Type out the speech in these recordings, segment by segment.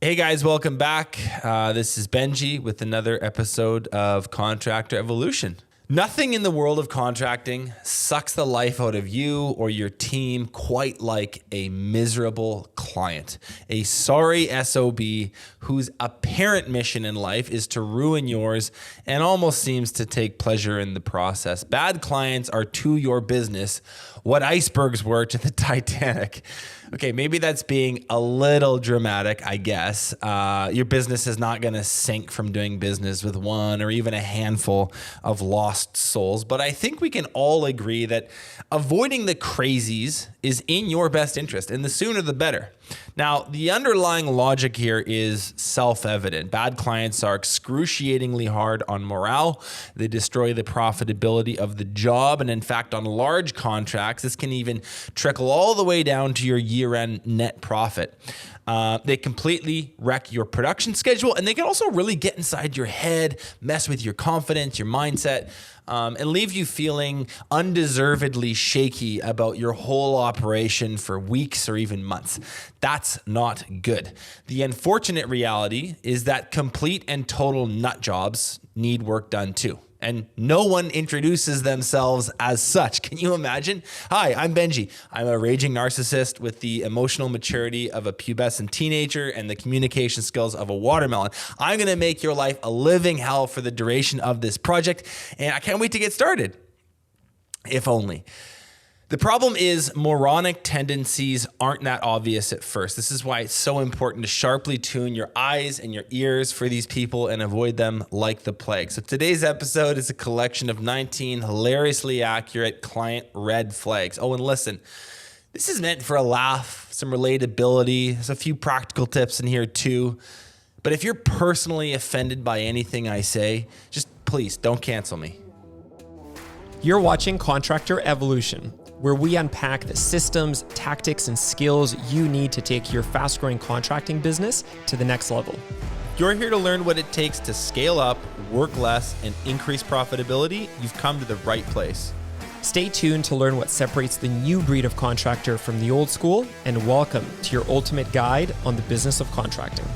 Hey guys, welcome back. This is Benji with another episode of Contractor Evolution. Nothing in the world of contracting sucks the life out of you or your team quite like a miserable client. A sorry SOB whose apparent mission in life is to ruin yours and almost seems to take pleasure in the process. Bad clients are to your business what icebergs were to the Titanic. Okay, maybe that's being a little dramatic, I guess. Your business is not going to sink from doing business with one or even a handful of lost souls. But I think we can all agree that avoiding the crazies is in your best interest, and the sooner the better. Now, the underlying logic here is self-evident. Bad clients are excruciatingly hard on morale. They destroy the profitability of the job. And in fact, on large contracts, this can even trickle all the way down to your year-end net profit. They completely wreck your production schedule, and they can also really get inside your head, mess with your confidence, your mindset, and leave you feeling undeservedly shaky about your whole operation for weeks or even months. That's not good. The unfortunate reality is that complete and total nut jobs need work done too. And no one introduces themselves as such. Can you imagine? Hi, I'm Benji. I'm a raging narcissist with the emotional maturity of a pubescent teenager and the communication skills of a watermelon. I'm going to make your life a living hell for the duration of this project, and I can't wait to get started. If only. The problem is moronic tendencies aren't that obvious at first. This is why it's so important to sharply tune your eyes and your ears for these people and avoid them like the plague. So today's episode is a collection of 19 hilariously accurate client red flags. Oh, and listen, this is meant for a laugh, some relatability. There's a few practical tips in here too. But if you're personally offended by anything I say, just please don't cancel me. You're watching Contractor Evolution, where we unpack the systems, tactics, and skills you need to take your fast-growing contracting business to the next level. You're here to learn what it takes to scale up, work less, and increase profitability. You've come to the right place. Stay tuned to learn what separates the new breed of contractor from the old school, and welcome to your ultimate guide on the business of contracting.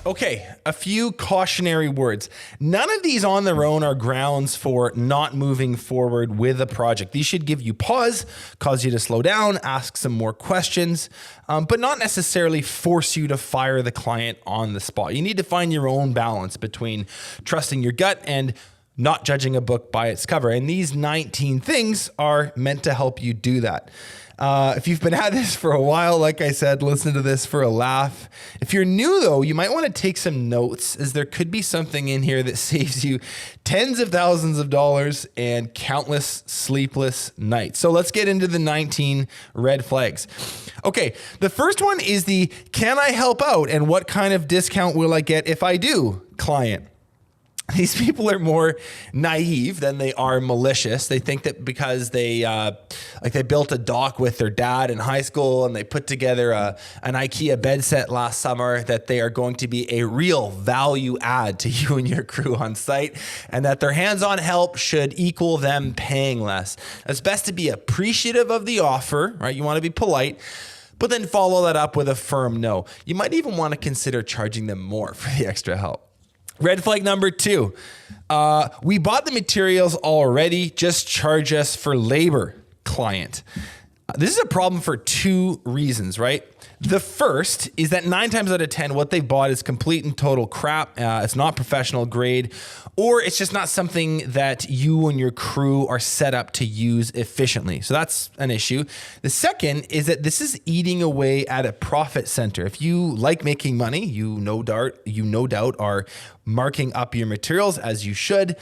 Okay, a few cautionary words. None of these on their own are grounds for not moving forward with a project. These should give you pause, cause you to slow down, ask some more questions, but not necessarily force you to fire the client on the spot. You need to find your own balance between trusting your gut and not judging a book by its cover. And these 19 things are meant to help you do that. If you've been at this for a while, like I said, listen to this for a laugh. If you're new though, you might want to take some notes, as there could be something in here that saves you tens of thousands of dollars and countless sleepless nights. So let's get into the 19 red flags. Okay, the first one is the can I help out and what kind of discount will I get if I do client. These people are more naive than they are malicious. They think that because they built a dock with their dad in high school and they put together an IKEA bed set last summer, that they are going to be a real value add to you and your crew on site, and that their hands-on help should equal them paying less. It's best to be appreciative of the offer, right? You want to be polite, but then follow that up with a firm no. You might even want to consider charging them more for the extra help. Red flag number 2, we bought the materials already, just charge us for labor, client. This is a problem for 2 reasons, right? The first is that 9 times out of 10, what they've bought is complete and total crap. It's not professional grade, or it's just not something that you and your crew are set up to use efficiently. So that's an issue. The second is that this is eating away at a profit center. If you like making money, you no doubt are marking up your materials as you should,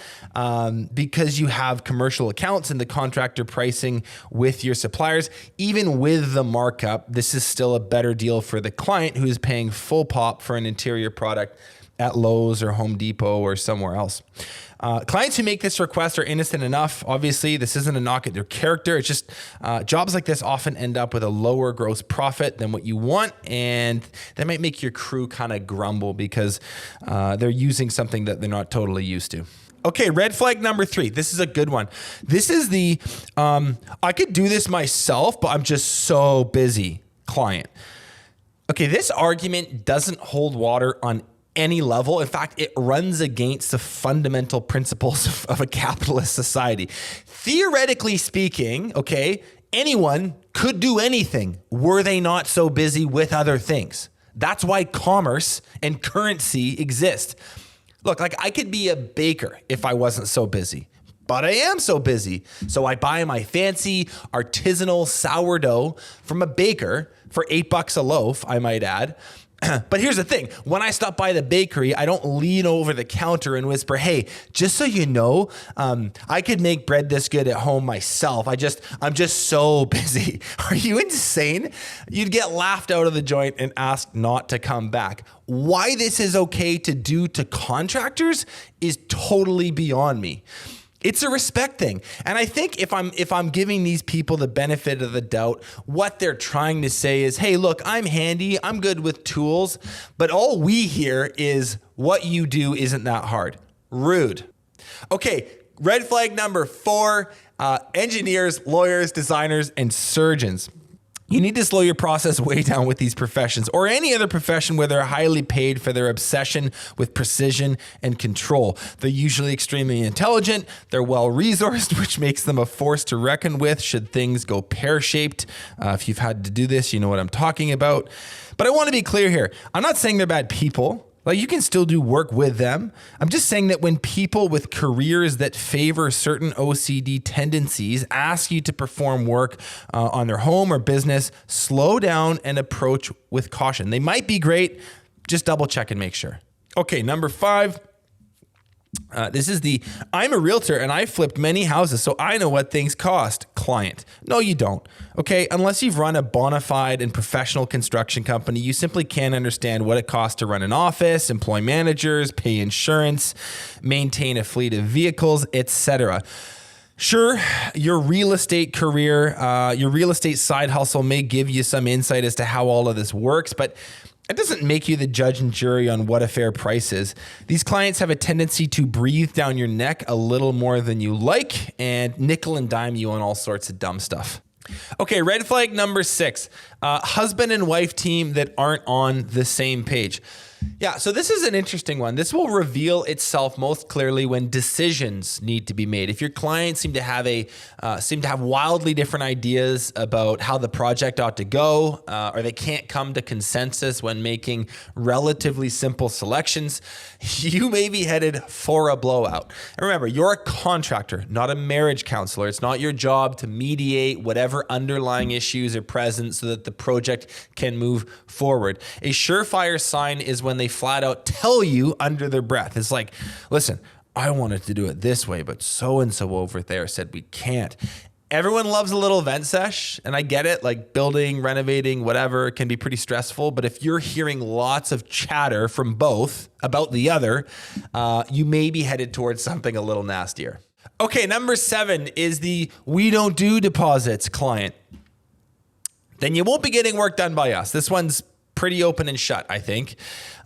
because you have commercial accounts and the contractor pricing with your suppliers. Even with the markup, this is still a better deal for the client who is paying full pop for an interior product at Lowe's or Home Depot or somewhere else. Clients who make this request are innocent enough. Obviously, this isn't a knock at their character. It's just jobs like this often end up with a lower gross profit than what you want, and that might make your crew kind of grumble because they're using something that they're not totally used to. Okay, red flag number 3. This is a good one. This is the, I could do this myself, but I'm just so busy client. Okay, this argument doesn't hold water on any level. In fact, it runs against the fundamental principles of a capitalist society. Theoretically speaking, okay, anyone could do anything were they not so busy with other things. That's why commerce and currency exist. Look, like I could be a baker if I wasn't so busy, but I am so busy. So I buy my fancy artisanal sourdough from a baker for $8 a loaf, I might add. But here's the thing. When I stop by the bakery, I don't lean over the counter and whisper, hey, just so you know, I could make bread this good at home myself. I'm just so busy. Are you insane? You'd get laughed out of the joint and asked not to come back. Why this is okay to do to contractors is totally beyond me. It's a respect thing. And I think if I'm giving these people the benefit of the doubt, what they're trying to say is, hey, look, I'm handy, I'm good with tools, but all we hear is what you do isn't that hard. Rude. Okay, red flag number 4, engineers, lawyers, designers, and surgeons. You need to slow your process way down with these professions or any other profession where they're highly paid for their obsession with precision and control. They're usually extremely intelligent. They're well-resourced, which makes them a force to reckon with should things go pear-shaped. If you've had to do this, you know what I'm talking about. But I want to be clear here. I'm not saying they're bad people. Like, you can still do work with them. I'm just saying that when people with careers that favor certain OCD tendencies ask you to perform work on their home or business, slow down and approach with caution. They might be great. Just double check and make sure. Okay, number 5. This is I'm a realtor and I flipped many houses, so I know what things cost. Client. No, you don't. Okay, unless you've run a bona fide and professional construction company, you simply can't understand what it costs to run an office, employ managers, pay insurance, maintain a fleet of vehicles, etc. Sure, your real estate career, your real estate side hustle may give you some insight as to how all of this works, but it doesn't make you the judge and jury on what a fair price is. These clients have a tendency to breathe down your neck a little more than you like and nickel and dime you on all sorts of dumb stuff. Okay, red flag number 6, husband and wife team that aren't on the same page. Yeah, so this is an interesting one. This will reveal itself most clearly when decisions need to be made. If your clients seem to have wildly different ideas about how the project ought to go, or they can't come to consensus when making relatively simple selections, you may be headed for a blowout. And remember, you're a contractor, not a marriage counselor. It's not your job to mediate whatever underlying issues are present so that the project can move forward. A surefire sign is when they flat out tell you under their breath. It's like, listen, I wanted to do it this way, but so-and-so over there said we can't. Everyone loves a little vent sesh, and I get it, like building, renovating, whatever, can be pretty stressful. But if you're hearing lots of chatter from both about the other, you may be headed towards something a little nastier. Okay, number 7 is the we don't do deposits client. Then you won't be getting work done by us. This one's pretty open and shut, I think.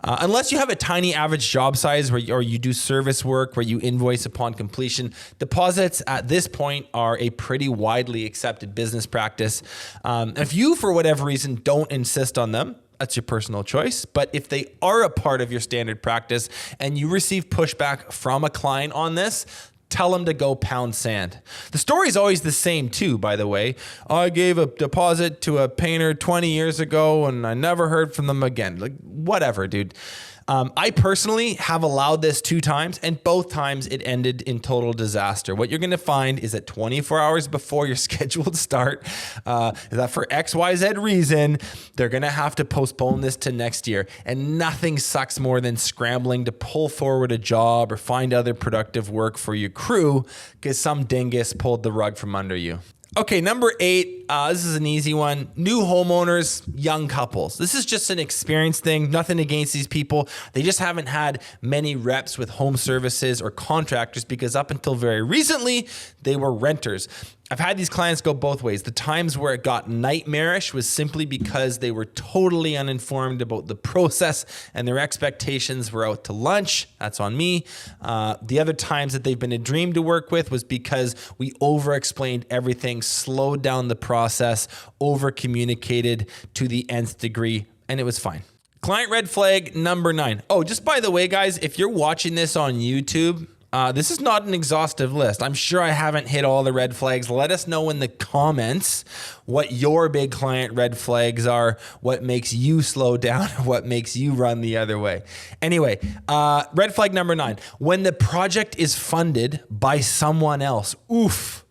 Unless you have a tiny average job size or you do service work where you invoice upon completion, deposits at this point are a pretty widely accepted business practice. If you, for whatever reason, don't insist on them, that's your personal choice. But if they are a part of your standard practice and you receive pushback from a client on this, tell them to go pound sand. The story is always the same too, by the way. I gave a deposit to a painter 20 years ago and I never heard from them again. Like, whatever, dude. I personally have allowed this 2 times, and both times it ended in total disaster. What you're going to find is that 24 hours before your scheduled start, that for XYZ reason, they're going to have to postpone this to next year. And nothing sucks more than scrambling to pull forward a job or find other productive work for your crew because some dingus pulled the rug from under you. Okay, number 8, this is an easy one. New homeowners, young couples. This is just an experience thing, nothing against these people. They just haven't had many reps with home services or contractors because up until very recently, they were renters. I've had these clients go both ways. The times where it got nightmarish was simply because they were totally uninformed about the process and their expectations were out to lunch. That's on me. The other times that they've been a dream to work with was because we over-explained everything, slowed down the process, over-communicated to the nth degree, and it was fine. Client red flag number 9. Oh, just by the way, guys, if you're watching this on YouTube, this is not an exhaustive list. I'm sure I haven't hit all the red flags. Let us know in the comments what your big client red flags are, what makes you slow down, what makes you run the other way. Anyway, red flag number 9. When the project is funded by someone else. Oof,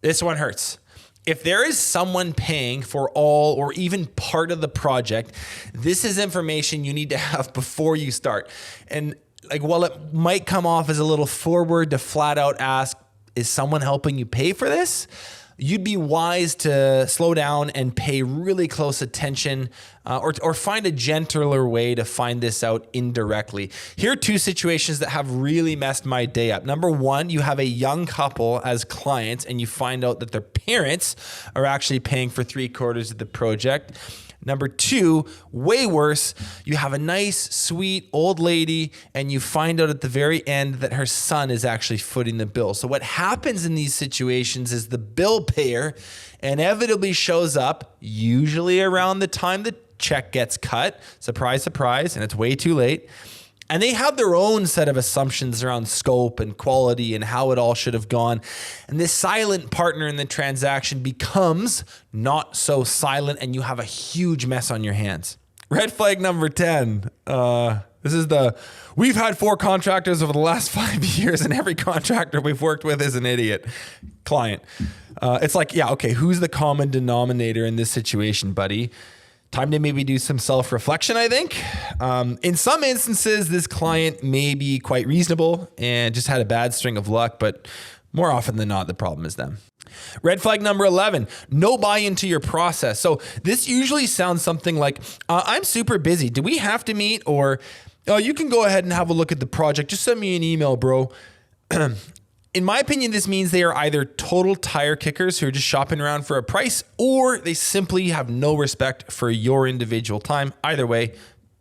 this one hurts. If there is someone paying for all or even part of the project, this is information you need to have before you start. And like, while it might come off as a little forward to flat out ask, is someone helping you pay for this? You'd be wise to slow down and pay really close attention, or find a gentler way to find this out indirectly. Here are 2 situations that have really messed my day up. Number 1, you have a young couple as clients and you find out that their parents are actually paying for 3/4 of the project. Number 2, way worse, you have a nice, sweet old lady and you find out at the very end that her son is actually footing the bill. So what happens in these situations is the bill payer inevitably shows up, usually around the time the check gets cut. Surprise, surprise, and it's way too late. And they have their own set of assumptions around scope and quality and how it all should have gone. And this silent partner in the transaction becomes not so silent, and you have a huge mess on your hands. Red flag number 10. We've had 4 contractors over the last 5 years, and every contractor we've worked with is an idiot. Client. It's like, yeah, okay, who's the common denominator in this situation, buddy? Time to maybe do some self-reflection, I think. In some instances, this client may be quite reasonable and just had a bad string of luck, but more often than not, the problem is them. Red flag number 11, no buy-in to your process. So this usually sounds something like, I'm super busy. Do we have to meet? Or, oh, you can go ahead and have a look at the project. Just send me an email, bro. In my opinion, this means they are either total tire kickers who are just shopping around for a price, or they simply have no respect for your individual time. Either way,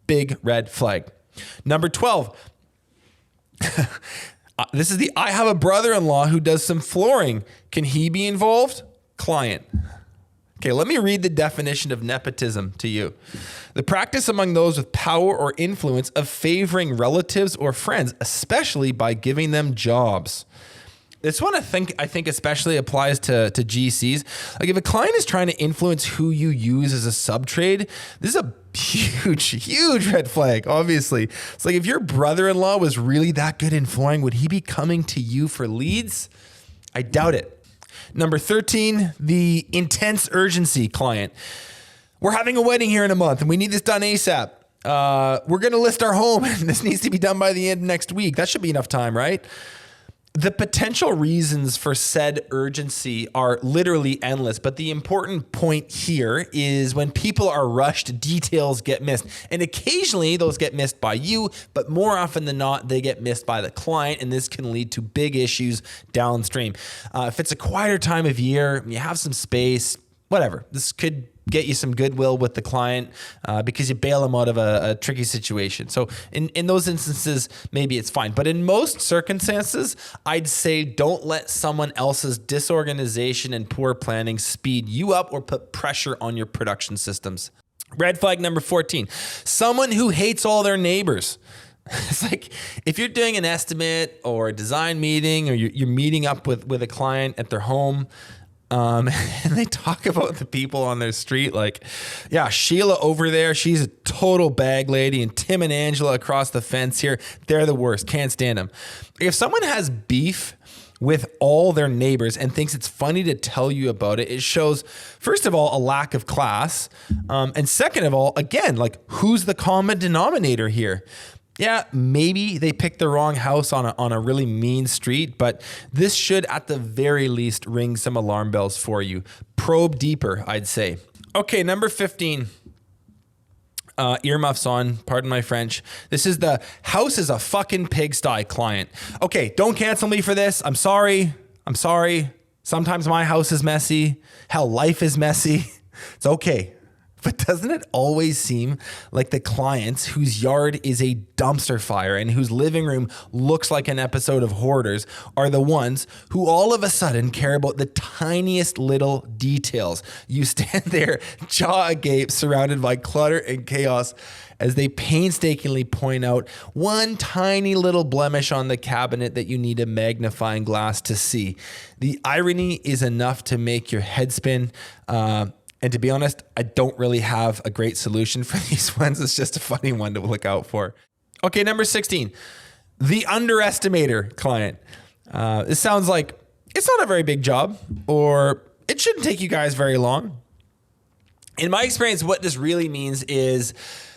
big red flag. Number 12. This is I have a brother-in-law who does some flooring. Can he be involved? Client. Okay, let me read the definition of nepotism to you. The practice among those with power or influence of favoring relatives or friends, especially by giving them jobs. This one I think especially applies to GCs. Like, if a client is trying to influence who you use as a sub-trade, this is a huge red flag, obviously. It's like, if your brother-in-law was really that good in flooring, would he be coming to you for leads? I doubt it. Number 13, the intense urgency client. We're having a wedding here in a month and we need this done ASAP. We're going to list our home and this needs to be done by the end of next week. That should be enough time, right? The potential reasons for said urgency are literally endless, but the important point here is when people are rushed, details get missed. And occasionally those get missed by you, but more often than not, they get missed by the client, and this can lead to big issues downstream. If it's a quieter time of year, you have some space, whatever, this could get you some goodwill with the client because you bail them out of a tricky situation. So in those instances, maybe it's fine. But in most circumstances, I'd say don't let someone else's disorganization and poor planning speed you up or put pressure on your production systems. Red flag number 14, someone who hates all their neighbors. It's like, if you're doing an estimate or a design meeting, or you're meeting up with a client at their home, and they talk about the people on their street, like, yeah, Sheila over there, she's a total bag lady, and Tim and Angela across the fence here, they're the worst, can't stand them. If someone has beef with all their neighbors and thinks it's funny to tell you about it, it shows, first of all, a lack of class. And second of all, again, like, who's the common denominator here? Yeah, maybe they picked the wrong house on a really mean street, but this should at the very least ring some alarm bells for you. Probe deeper, I'd say. Okay, number 15. Earmuffs on, pardon my French. This is the house is a fucking pigsty client. Okay, don't cancel me for this. I'm sorry. Sometimes my house is messy. Hell, life is messy. It's okay. But doesn't it always seem like the clients whose yard is a dumpster fire and whose living room looks like an episode of Hoarders are the ones who all of a sudden care about the tiniest little details? You stand there, jaw agape, surrounded by clutter and chaos as they painstakingly point out one tiny little blemish on the cabinet that you need a magnifying glass to see. The irony is enough to make your head spin. And to be honest, I don't really have a great solution for these ones. It's just a funny one to look out for. Okay, number 16, the Underestimator client. This sounds like it's not a very big job, or it shouldn't take you guys very long. In my experience, what this really means is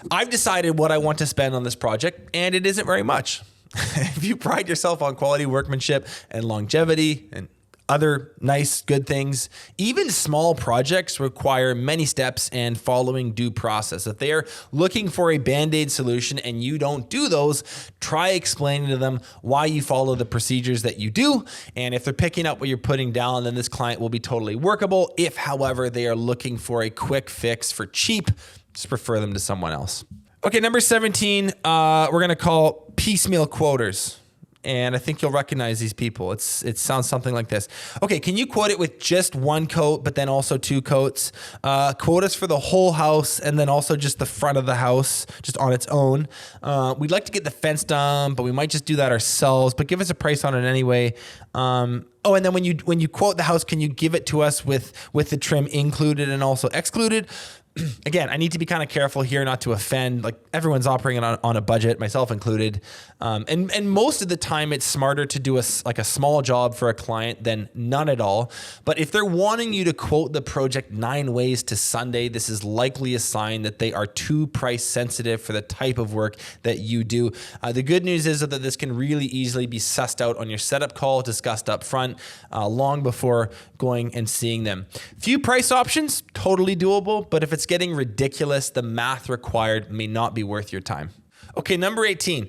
I've decided what I want to spend on this project, and it isn't very much. If you pride yourself on quality workmanship and longevity and other nice, good things, even small projects require many steps and following due process. If they are looking for a Band-Aid solution and you don't do those, try explaining to them why you follow the procedures that you do. And if they're picking up what you're putting down, then this client will be totally workable. If, however, they are looking for a quick fix for cheap, just refer them to someone else. Okay, number 17, we're going to call Piecemeal Quoters. And I think you'll recognize these people. It sounds something like this. Okay, can you quote it with just one coat, but then also two coats? Quote us for the whole house and then also just the front of the house, just on its own. We'd like to get the fence done, but we might just do that ourselves, but give us a price on it anyway. And then when you quote the house, can you give it to us with the trim included and also excluded? Again, I need to be kind of careful here not to offend. Like, everyone's operating on a budget, myself included. And most of the time it's smarter to do a small job for a client than none at all. But if they're wanting you to quote the project 9 ways to Sunday, this is likely a sign that they are too price sensitive for the type of work that you do. The good news is that this can really easily be sussed out on your setup call, discussed up front, long before going and seeing them. Few price options, totally doable, but if it's getting ridiculous, the math required may not be worth your time. Okay, number 18.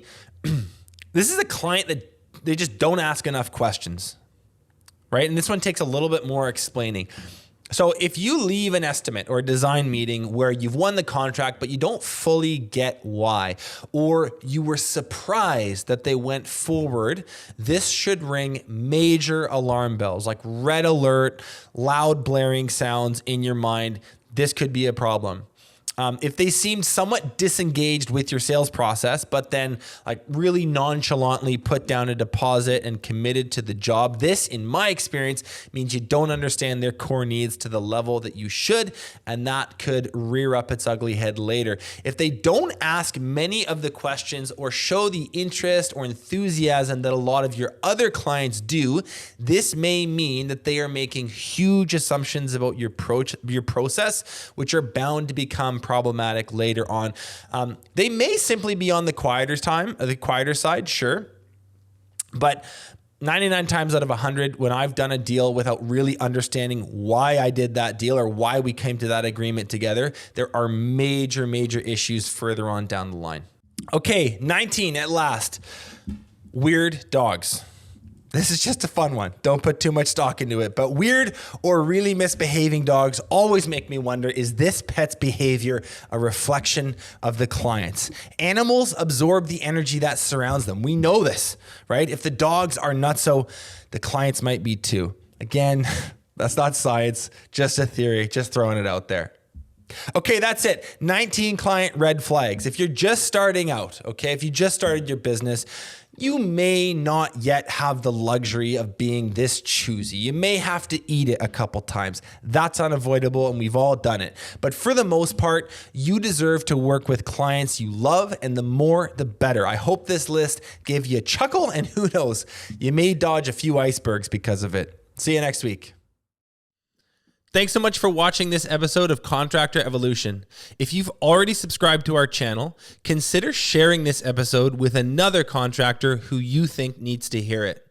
This is a client that they just don't ask enough questions, right? And this one takes a little bit more explaining. So if you leave an estimate or a design meeting where you've won the contract, but you don't fully get why, or you were surprised that they went forward, this should ring major alarm bells, like red alert, loud blaring sounds in your mind. This could be a problem. If they seem somewhat disengaged with your sales process, but then like really nonchalantly put down a deposit and committed to the job, this, in my experience, means you don't understand their core needs to the level that you should, and that could rear up its ugly head later. If they don't ask many of the questions or show the interest or enthusiasm that a lot of your other clients do, this may mean that they are making huge assumptions about your process, which are bound to become problematic later on. They may simply be on the quieter side, sure. But 99 times out of 100, when I've done a deal without really understanding why I did that deal or why we came to that agreement together, there are major issues further on down the line. Okay, 19 at last. Weird dogs. This is just a fun one. Don't put too much stock into it. But weird or really misbehaving dogs always make me wonder, is this pet's behavior a reflection of the client's? Animals absorb the energy that surrounds them. We know this, right? If the dogs are nutso, the clients might be too. Again, that's not science, just a theory, just throwing it out there. Okay, that's it. 19 client red flags. If you're just starting out, okay, if you just started your business, you may not yet have the luxury of being this choosy. You may have to eat it a couple times. That's unavoidable, and we've all done it. But for the most part, you deserve to work with clients you love, and the more, the better. I hope this list gave you a chuckle, and who knows, you may dodge a few icebergs because of it. See you next week. Thanks so much for watching this episode of Contractor Evolution. If you've already subscribed to our channel, consider sharing this episode with another contractor who you think needs to hear it.